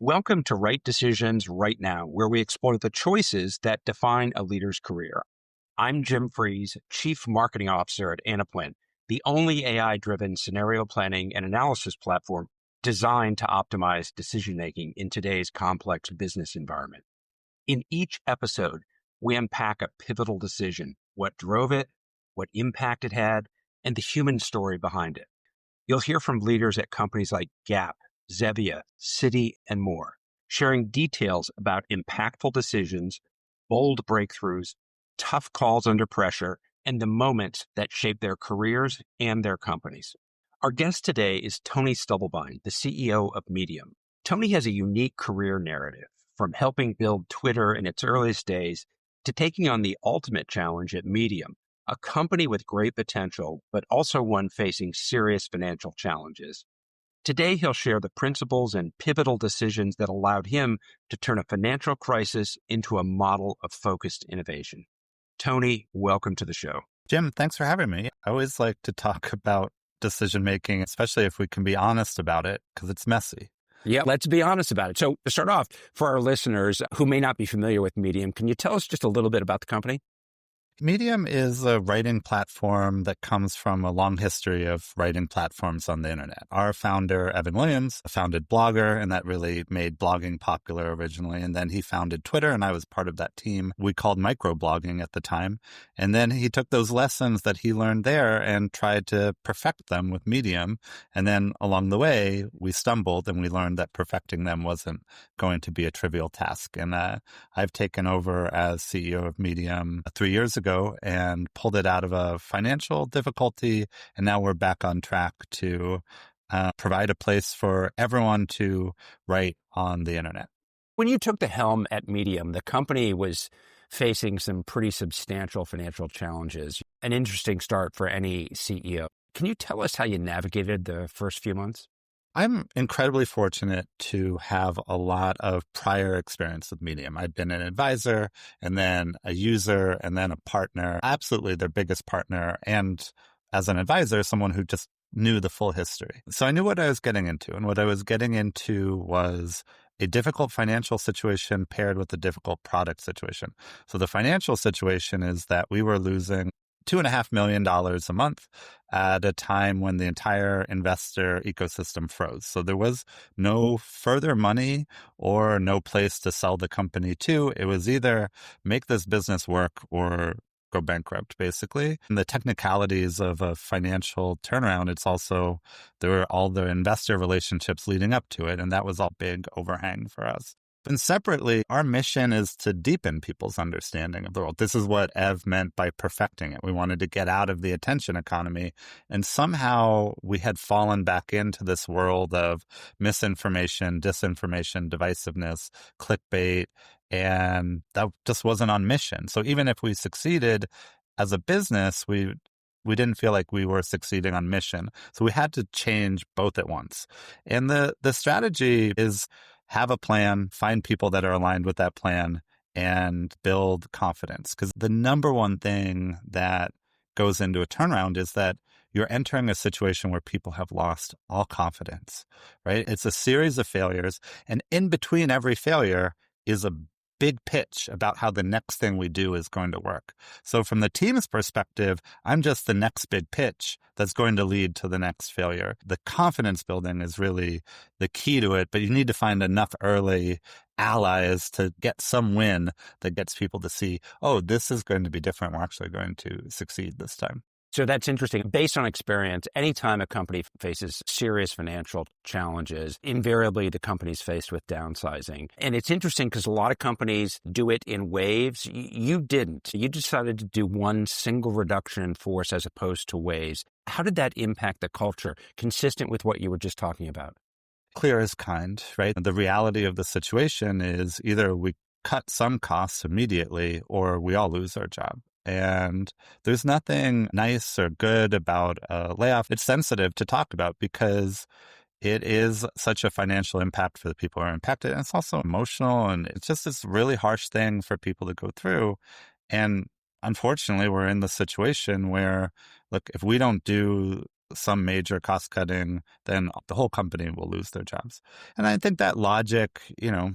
Welcome to Right Decisions Right Now, where we explore the choices that define a leader's career. I'm Jim Fries, Chief Marketing Officer at Anaplan, the only AI-driven scenario planning and analysis platform designed to optimize decision-making in today's complex business environment. In each episode, we unpack a pivotal decision, what drove it, what impact it had, and the human story behind it. You'll hear from leaders at companies like Gap, Zevia, Citi, and more, sharing details about impactful decisions, bold breakthroughs, tough calls under pressure, and the moments that shape their careers and their companies. Our guest today is Tony Stubblebine, the CEO of Medium. Tony has a unique career narrative, from helping build Twitter in its earliest days to taking on the ultimate challenge at Medium, a company with great potential, but also one facing serious financial challenges. Today, he'll share the principles and pivotal decisions that allowed him to turn a financial crisis into a model of focused innovation. Tony, welcome to the show. Jim, thanks for having me. I always like to talk about decision making, especially if we can be honest about it, because it's messy. Yeah, let's be honest about it. So to start off, for our listeners who may not be familiar with Medium, can you tell us just a little bit about the company? Medium is a writing platform that comes from a long history of writing platforms on the internet. Our founder, Evan Williams, founded Blogger, and that really made blogging popular originally. And then he founded Twitter, and I was part of that team we called microblogging at the time. And then he took those lessons that he learned there and tried to perfect them with Medium. And then along the way, we stumbled and we learned that perfecting them wasn't going to be a trivial task. And I've taken over as CEO of Medium 3 years ago and pulled it out of a financial difficulty. And now we're back on track to provide a place for everyone to write on the internet. When you took the helm at Medium, the company was facing some pretty substantial financial challenges. An interesting start for any CEO. Can you tell us how you navigated the first few months? I'm incredibly fortunate to have a lot of prior experience with Medium. I've been an advisor and then a user and then a partner, absolutely their biggest partner. And as an advisor, someone who just knew the full history. So I knew what I was getting into. And what I was getting into was a difficult financial situation paired with a difficult product situation. So the financial situation is that we were losing $2.5 million a month at a time when the entire investor ecosystem froze. So there was no further money or no place to sell the company to. It was either make this business work or go bankrupt, basically. And the technicalities of a financial turnaround, it's also, there were all the investor relationships leading up to it. And that was all big overhang for us. And separately, our mission is to deepen people's understanding of the world. This is what Ev meant by perfecting it. We wanted to get out of the attention economy. And somehow we had fallen back into this world of misinformation, disinformation, divisiveness, clickbait, and that just wasn't on mission. So even if we succeeded as a business, we didn't feel like we were succeeding on mission. So we had to change both at once. And the strategy is have a plan, find people that are aligned with that plan, and build confidence. Because the number one thing that goes into a turnaround is that you're entering a situation where people have lost all confidence, right? It's a series of failures. And in between every failure is a big pitch about how the next thing we do is going to work. So from the team's perspective, I'm just the next big pitch that's going to lead to the next failure. The confidence building is really the key to it, but you need to find enough early allies to get some win that gets people to see, oh, this is going to be different. We're actually going to succeed this time. So that's interesting. Based on experience, anytime a company faces serious financial challenges, invariably the company's faced with downsizing. And it's interesting because a lot of companies do it in waves. You didn't. You decided to do one single reduction in force as opposed to waves. How did that impact the culture, consistent with what you were just talking about? Clear as kind, right? The reality of the situation is either we cut some costs immediately or we all lose our job. And there's nothing nice or good about a layoff. It's sensitive to talk about because it is such a financial impact for the people who are impacted. And it's also emotional. And it's just this really harsh thing for people to go through. And unfortunately, we're in the situation where, look, if we don't do some major cost cutting, then the whole company will lose their jobs. And I think that logic,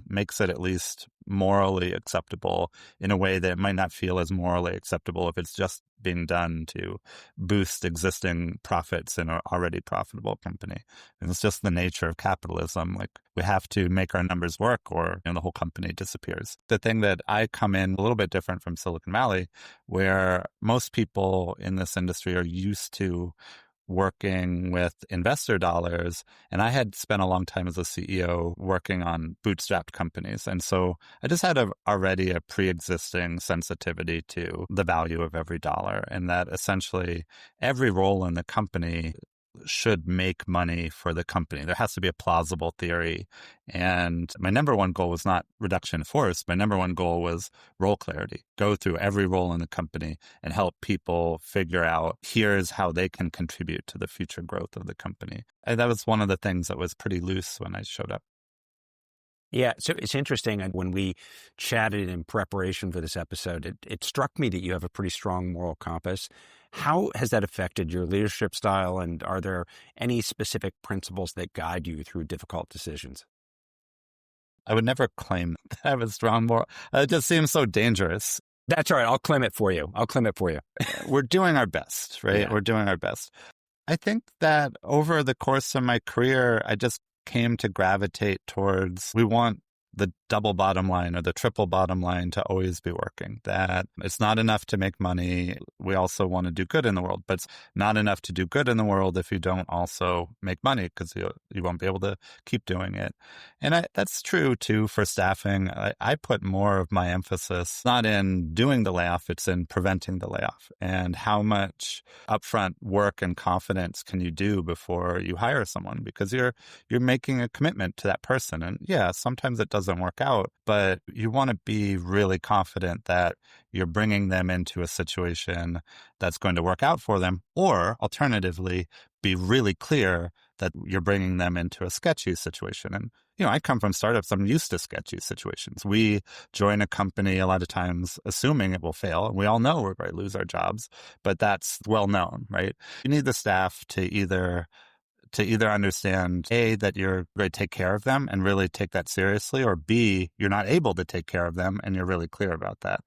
makes it at least morally acceptable in a way that it might not feel as morally acceptable if it's just being done to boost existing profits in an already profitable company. And it's just the nature of capitalism. Like, we have to make our numbers work or the whole company disappears. The thing that I come in a little bit different from Silicon Valley, where most people in this industry are used to working with investor dollars. And I had spent a long time as a CEO working on bootstrapped companies. And so I just had already a pre-existing sensitivity to the value of every dollar, and that essentially every role in the company should make money for the company. There has to be a plausible theory. And my number one goal was not reduction in force. My number one goal was role clarity. Go through every role in the company and help people figure out, here's how they can contribute to the future growth of the company. And that was one of the things that was pretty loose when I showed up. Yeah, so it's interesting. And when we chatted in preparation for this episode, it struck me that you have a pretty strong moral compass. How has that affected your leadership style? And are there any specific principles that guide you through difficult decisions? I would never claim that I have a strong moral. It just seems so dangerous. That's all right. I'll claim it for you. We're doing our best, right? Yeah. We're doing our best. I think that over the course of my career, I just came to gravitate towards, we want the double bottom line or the triple bottom line to always be working. That it's not enough to make money. We also want to do good in the world, but it's not enough to do good in the world if you don't also make money, because you won't be able to keep doing it. And that's true too for staffing. I put more of my emphasis not in doing the layoff, it's in preventing the layoff. And how much upfront work and confidence can you do before you hire someone? Because you're making a commitment to that person. And yeah, sometimes it doesn't work out, but you want to be really confident that you're bringing them into a situation that's going to work out for them, or alternatively, be really clear that you're bringing them into a sketchy situation. And, I come from startups. I'm used to sketchy situations. We join a company a lot of times assuming it will fail. And we all know we're going to lose our jobs, but that's well known, right? You need the staff to either understand, A, that you're going to take care of them and really take that seriously, or B, you're not able to take care of them and you're really clear about that.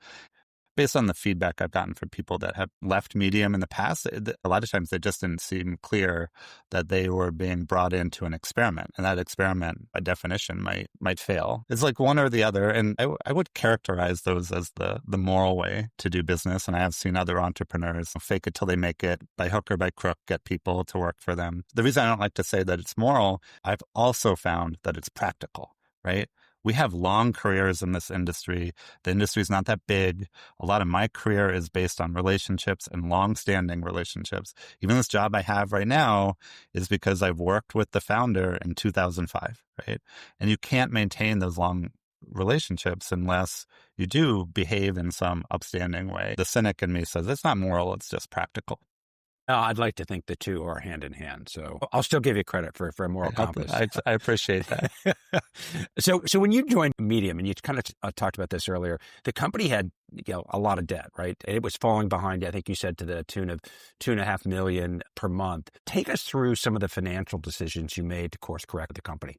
Based on the feedback I've gotten from people that have left Medium in the past, a lot of times they just didn't seem clear that they were being brought into an experiment. And that experiment, by definition, might fail. It's like one or the other. And I would characterize those as the moral way to do business. And I have seen other entrepreneurs fake it till they make it, by hook or by crook, get people to work for them. The reason I don't like to say that it's moral, I've also found that it's practical, right? We have long careers in this industry. The industry is not that big. A lot of my career is based on relationships and long-standing relationships. Even this job I have right now is because I've worked with the founder in 2005, right? And you can't maintain those long relationships unless you do behave in some upstanding way. The cynic in me says it's not moral, it's just practical. I'd like to think the two are hand in hand. So I'll still give you credit for a moral compass. I appreciate that. So when you joined Medium, and you kind of talked about this earlier, the company had a lot of debt, right? It was falling behind, I think you said, to the tune of $2.5 million per month. Take us through some of the financial decisions you made to course correct the company.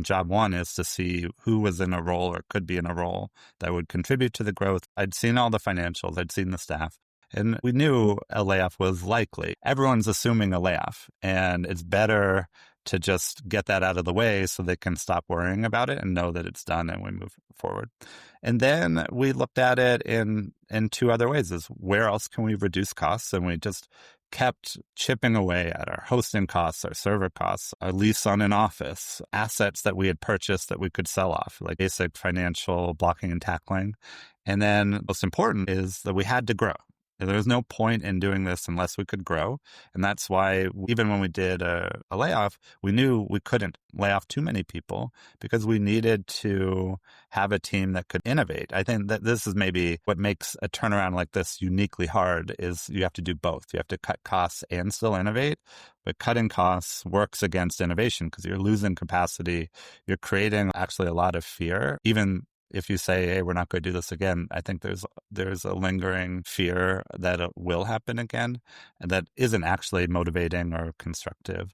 Job one is to see who was in a role or could be in a role that would contribute to the growth. I'd seen all the financials. I'd seen the staff. And we knew a layoff was likely. Everyone's assuming a layoff, and it's better to just get that out of the way so they can stop worrying about it and know that it's done and we move forward. And then we looked at it in two other ways: is where else can we reduce costs? And we just kept chipping away at our hosting costs, our server costs, our lease on an office, assets that we had purchased that we could sell off, like basic financial blocking and tackling. And then most important is that we had to grow. There was no point in doing this unless we could grow. And that's why even when we did a layoff, we knew we couldn't lay off too many people because we needed to have a team that could innovate. I think that this is maybe what makes a turnaround like this uniquely hard is you have to do both. You have to cut costs and still innovate. But cutting costs works against innovation because you're losing capacity. You're creating actually a lot of fear, even if you say, hey, we're not going to do this again, I think there's a lingering fear that it will happen again, and that isn't actually motivating or constructive.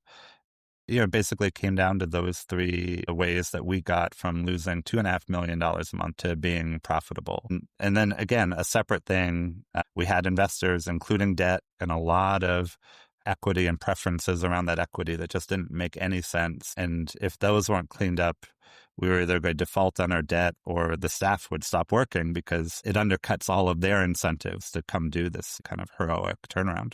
It basically came down to those three ways that we got from losing $2.5 million a month to being profitable. And then again, a separate thing, we had investors, including debt, and a lot of equity and preferences around that equity that just didn't make any sense. And if those weren't cleaned up, we were either going to default on our debt or the staff would stop working because it undercuts all of their incentives to come do this kind of heroic turnaround.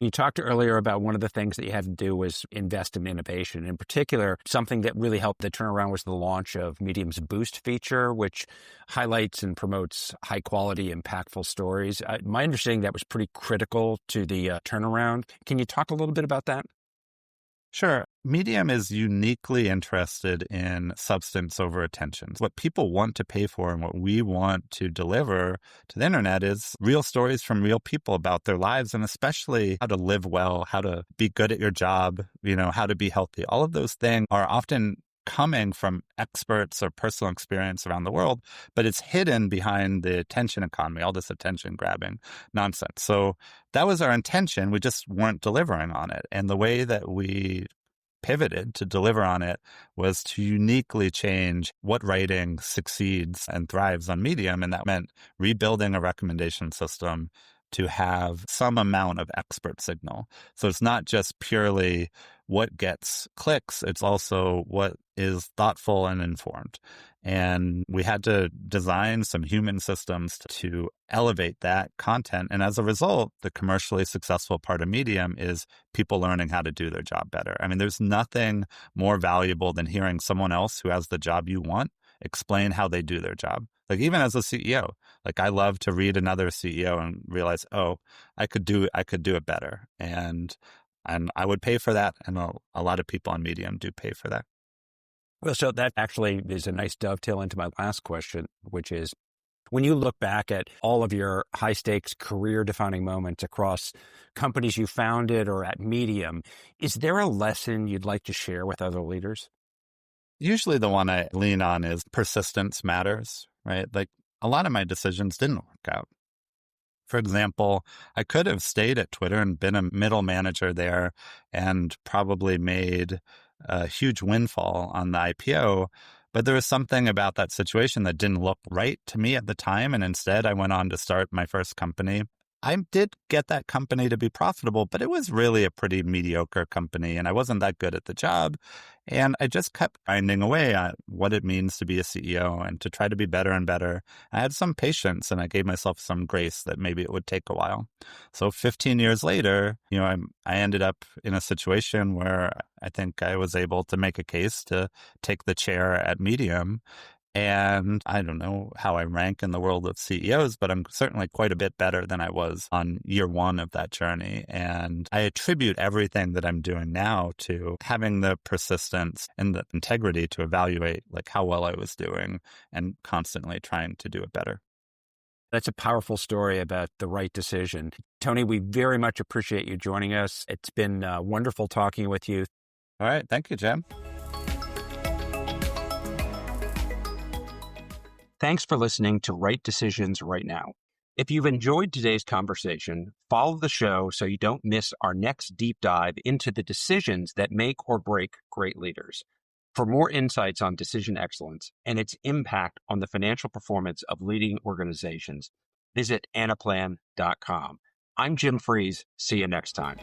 You talked earlier about one of the things that you had to do was invest in innovation. In particular, something that really helped the turnaround was the launch of Medium's Boost feature, which highlights and promotes high quality, impactful stories. My understanding that was pretty critical to the turnaround. Can you talk a little bit about that? Sure. Medium is uniquely interested in substance over attention. What people want to pay for and what we want to deliver to the internet is real stories from real people about their lives, and especially how to live well, how to be good at your job, how to be healthy. All of those things are often coming from experts or personal experience around the world, but it's hidden behind the attention economy, all this attention grabbing nonsense. So that was our intention. We just weren't delivering on it. And the way that we pivoted to deliver on it was to uniquely change what writing succeeds and thrives on Medium. And that meant rebuilding a recommendation system to have some amount of expert signal. So it's not just purely what gets clicks, it's also what is thoughtful and informed. And we had to design some human systems to elevate that content. And as a result, the commercially successful part of Medium is people learning how to do their job better. I mean, there's nothing more valuable than hearing someone else who has the job you want explain how they do their job. Like even as a CEO, like I love to read another CEO and realize, oh, I could do it better. And I would pay for that. And a lot of people on Medium do pay for that. Well, so that actually is a nice dovetail into my last question, which is when you look back at all of your high stakes career defining moments across companies you founded or at Medium, is there a lesson you'd like to share with other leaders? Usually the one I lean on is persistence matters, right? Like a lot of my decisions didn't work out. For example, I could have stayed at Twitter and been a middle manager there and probably made a huge windfall on the IPO. But there was something about that situation that didn't look right to me at the time. And instead, I went on to start my first company. I did get that company to be profitable, but it was really a pretty mediocre company and I wasn't that good at the job. And I just kept grinding away at what it means to be a CEO and to try to be better and better. I had some patience and I gave myself some grace that maybe it would take a while. So 15 years later, I ended up in a situation where I think I was able to make a case to take the chair at Medium. And I don't know how I rank in the world of CEOs, but I'm certainly quite a bit better than I was on year one of that journey. And I attribute everything that I'm doing now to having the persistence and the integrity to evaluate like how well I was doing and constantly trying to do it better. That's a powerful story about the right decision. Tony, we very much appreciate you joining us. It's been wonderful talking with you. All right. Thank you, Jim. Thanks for listening to Right Decisions Right Now. If you've enjoyed today's conversation, follow the show so you don't miss our next deep dive into the decisions that make or break great leaders. For more insights on decision excellence and its impact on the financial performance of leading organizations, visit anaplan.com. I'm Jim Fries. See you next time.